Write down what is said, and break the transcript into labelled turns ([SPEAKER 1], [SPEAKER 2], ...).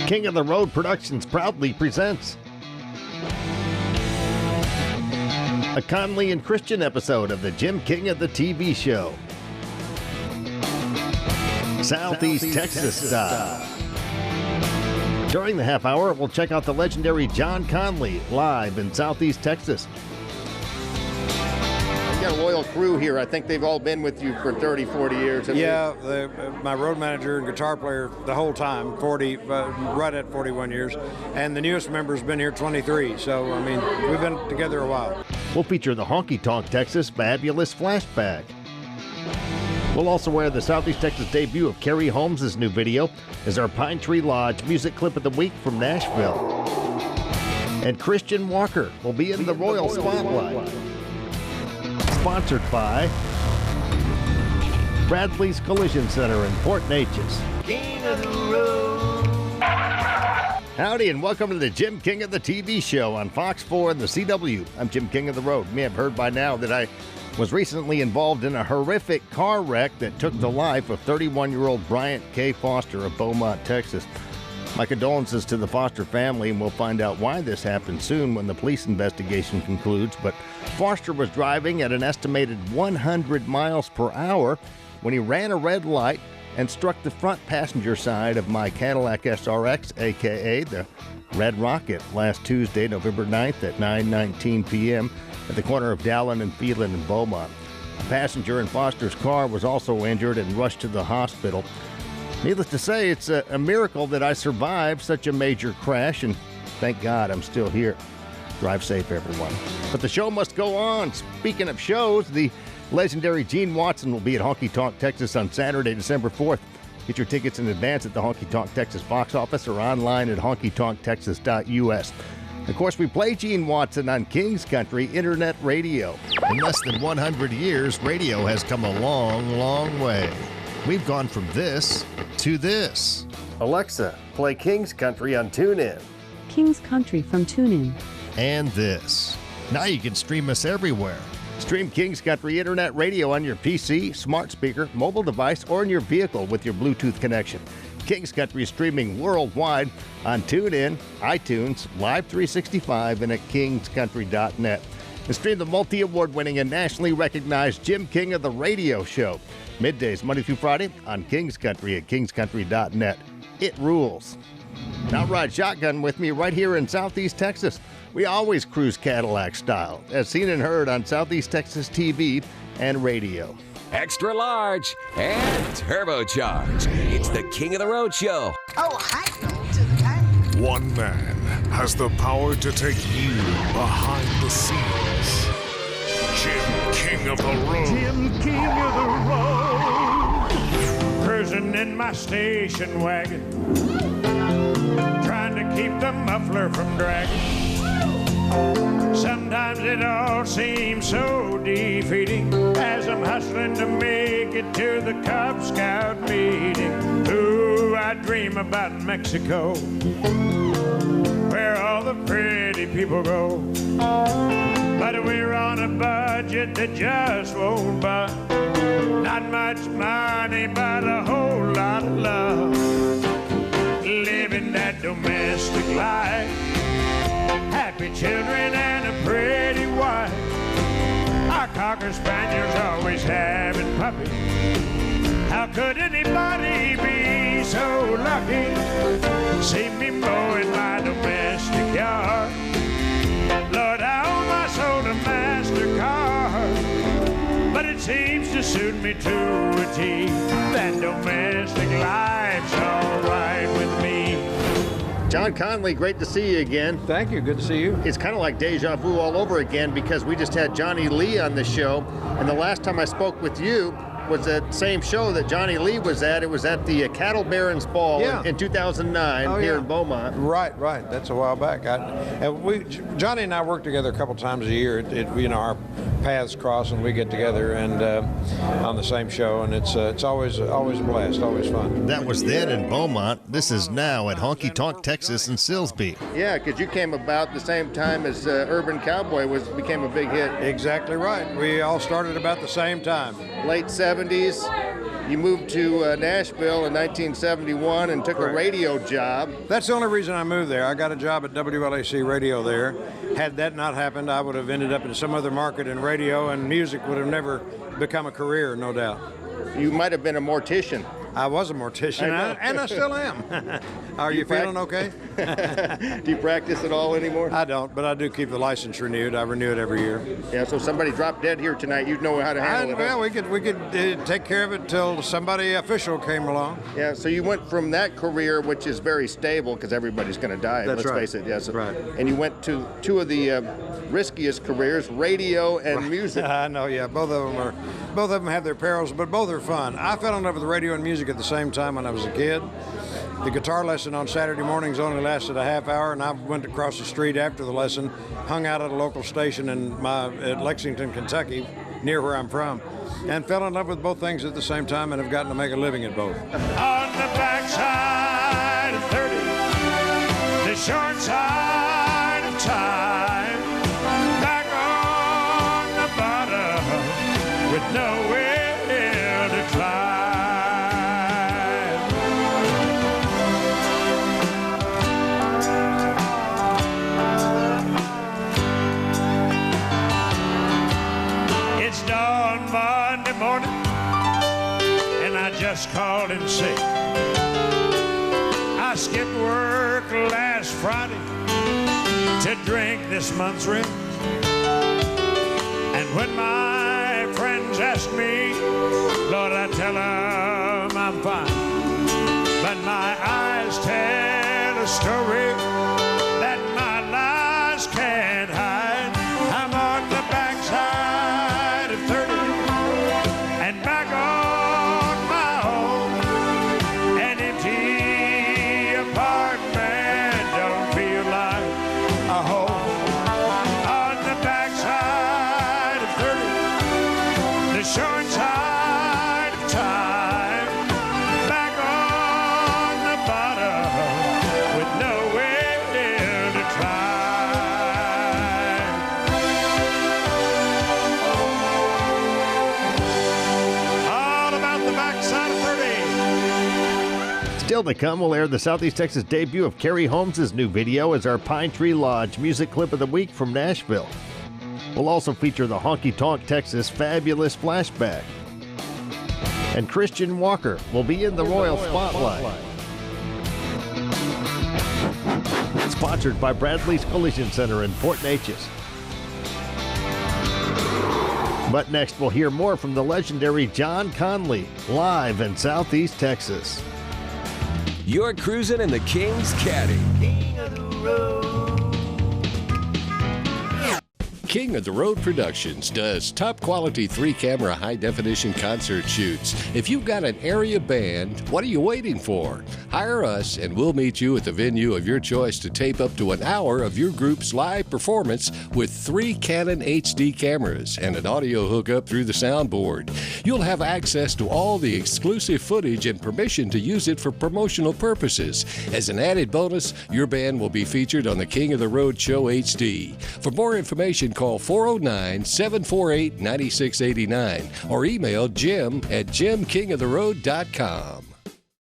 [SPEAKER 1] King of the Road Productions proudly presents a Conlee and Christian episode of the Jim King of the TV show. Southeast Texas style. During the half hour, we'll check out the legendary John Conlee live in Southeast Texas. You got a loyal crew here. I think they've all been with you for 30, 40 years.
[SPEAKER 2] Yeah, my road manager and guitar player the whole time, right at 41 years. And the newest member's been here 23. So, I mean, we've been together a while.
[SPEAKER 1] We'll feature the Honky Tonk Texas Fabulous Flashback. We'll also wear the Southeast Texas debut of Carrie Holmes' new video as our Pine Tree Lodge music clip of the week from Nashville. And Christian Walker will be in the Royal Spotlight. Sponsored by Bradley's Collision Center in Port Neches. King of the Road. Howdy and welcome to the Jim King of the TV show on Fox 4 and the CW. I'm Jim King of the Road. You may have heard by now that I was recently involved in a horrific car wreck that took the life of 31-year-old Bryant K. Foster of Beaumont, Texas. My condolences to the Foster family, and we'll find out why this happened soon when the police investigation concludes. But Foster was driving at an estimated 100 miles per hour when he ran a red light and struck the front passenger side of my Cadillac SRX, a.k.a. the Red Rocket, last Tuesday, November 9th at 9:19 p.m. at the corner of Dallin and Phelan in Beaumont. A passenger in Foster's car was also injured and rushed to the hospital. Needless to say, it's a miracle that I survived such a major crash, and thank God I'm still here. Drive safe, everyone. But the show must go on. Speaking of shows, the legendary Gene Watson will be at Honky Tonk Texas on Saturday, December 4th. Get your tickets in advance at the Honky Tonk Texas box office or online at honkytonktexas.us. Of course, we play Gene Watson on King's Country Internet Radio. In less than 100 years, radio has come a long, long way. We've gone from this to this. Alexa, play King's Country on TuneIn.
[SPEAKER 3] King's Country from TuneIn.
[SPEAKER 1] And this. Now you can stream us everywhere. Stream King's Country Internet Radio on your PC, smart speaker, mobile device, or in your vehicle with your Bluetooth connection. King's Country is streaming worldwide on TuneIn, iTunes, Live 365, and at kingscountry.net. And stream the multi-award-winning and nationally recognized Jim King of the Radio Show. Middays, Monday through Friday, on King's Country at kingscountry.net. It rules. Now ride shotgun with me right here in Southeast Texas. We always cruise Cadillac style, as seen and heard on Southeast Texas TV and radio.
[SPEAKER 4] Extra large and turbocharged. It's the King of the Road Show.
[SPEAKER 5] Oh, hi, to the guy.
[SPEAKER 6] One man has the power to take you behind the scenes. Jim King of the Road.
[SPEAKER 7] Jim King of the Road. Cruising in my station wagon, trying to keep the muffler from dragging. Sometimes it all seems so defeating as I'm hustling to make it to the Cub Scout meeting. Ooh, I dream about Mexico, where all the pretty people go. But we're on a budget that just won't buy. Not much money, but a whole lot of love. Living that domestic life. Happy children and a pretty wife. Our Cocker Spaniels always having puppies. How could anybody be so lucky? See me mowing my domestic yard. Lord, I owe my soul to MasterCard, but it seems to suit me to a T. That domestic life's all right with me.
[SPEAKER 1] John Conlee, great to see you again.
[SPEAKER 2] Thank you. Good to see you.
[SPEAKER 1] It's kind of like deja vu all over again because we just had Johnny Lee on the show, and the last time I spoke with you was that same show that Johnny Lee was at. It was at the Cattle Barons Ball in 2009 here in Beaumont.
[SPEAKER 2] Right. That's a while back. Johnny and I work together a couple times a year. Our paths cross and we get together and on the same show, and it's always a blast, always fun.
[SPEAKER 1] That was then in Beaumont. This is now at Honky Tonk Texas in Silsbee. Yeah, because you came about the same time as Urban Cowboy became a big hit.
[SPEAKER 2] Exactly right. We all started about the same time.
[SPEAKER 1] Late 70s. you moved to Nashville in 1971 and took a radio job.
[SPEAKER 2] That's the only reason I moved there. I got a job at WLAC Radio there. Had that not happened, I would have ended up in some other market in radio, and music would have never become a career, no doubt.
[SPEAKER 1] You might have been a mortician.
[SPEAKER 2] I was a mortician, and I still am. Are you feeling okay?
[SPEAKER 1] Do you practice at all anymore?
[SPEAKER 2] I don't, but I do keep the license renewed. I renew it every year.
[SPEAKER 1] Yeah, so if somebody dropped dead here tonight, you'd know how to handle it.
[SPEAKER 2] Well, we could take care of it till somebody official came along.
[SPEAKER 1] Yeah, so you went from that career, which is very stable because everybody's going to die,
[SPEAKER 2] That's
[SPEAKER 1] let's
[SPEAKER 2] right.
[SPEAKER 1] face it. Yes.
[SPEAKER 2] Right.
[SPEAKER 1] And you went to two of the riskiest careers, radio and music.
[SPEAKER 2] I know, yeah. Both of them have their perils, but both are fun. I fell in love with radio and music at the same time when I was a kid. The guitar lesson on Saturday mornings only lasted a half hour, and I went across the street after the lesson, hung out at a local station at Lexington, Kentucky, near where I'm from, and fell in love with both things at the same time and have gotten to make a living at both.
[SPEAKER 7] On the backside of 30, the short side of time, back on the bottom with nowhere to climb. It's dawn Monday morning, and I just called in sick. I skipped work last Friday to drink this month's rent. And when my friends ask me, Lord, I tell them I'm fine. But my eyes tell a story that my lies can't hide. I'm on the backside of 30 and back on my own. An empty apartment don't feel like a home. On the backside of 30, the short side of time, back on the bottom with nowhere to climb. All about the backside of 30.
[SPEAKER 1] Still to come, we'll air the Southeast Texas debut of Carrie Holmes' new video as our Pine Tree Lodge music clip of the week from Nashville. We'll also feature the Honky Tonk Texas Fabulous Flashback. And Christian Walker will be in the Royal Spotlight. Sponsored by Bradley's Collision Center in Port Neches. But next, we'll hear more from the legendary John Conlee, live in Southeast Texas.
[SPEAKER 4] You're cruising in the King's Caddy.
[SPEAKER 8] King of the Road Productions does top quality 3-camera high definition concert shoots. If you've got an area band, what are you waiting for? Hire us and we'll meet you at the venue of your choice to tape up to an hour of your group's live performance with 3 Canon HD cameras and an audio hookup through the soundboard. You'll have access to all the exclusive footage and permission to use it for promotional purposes. As an added bonus, your band will be featured on the King of the Road Show HD. For more information, call 409-748-9689 or email Jim at jimkingoftheroad.com.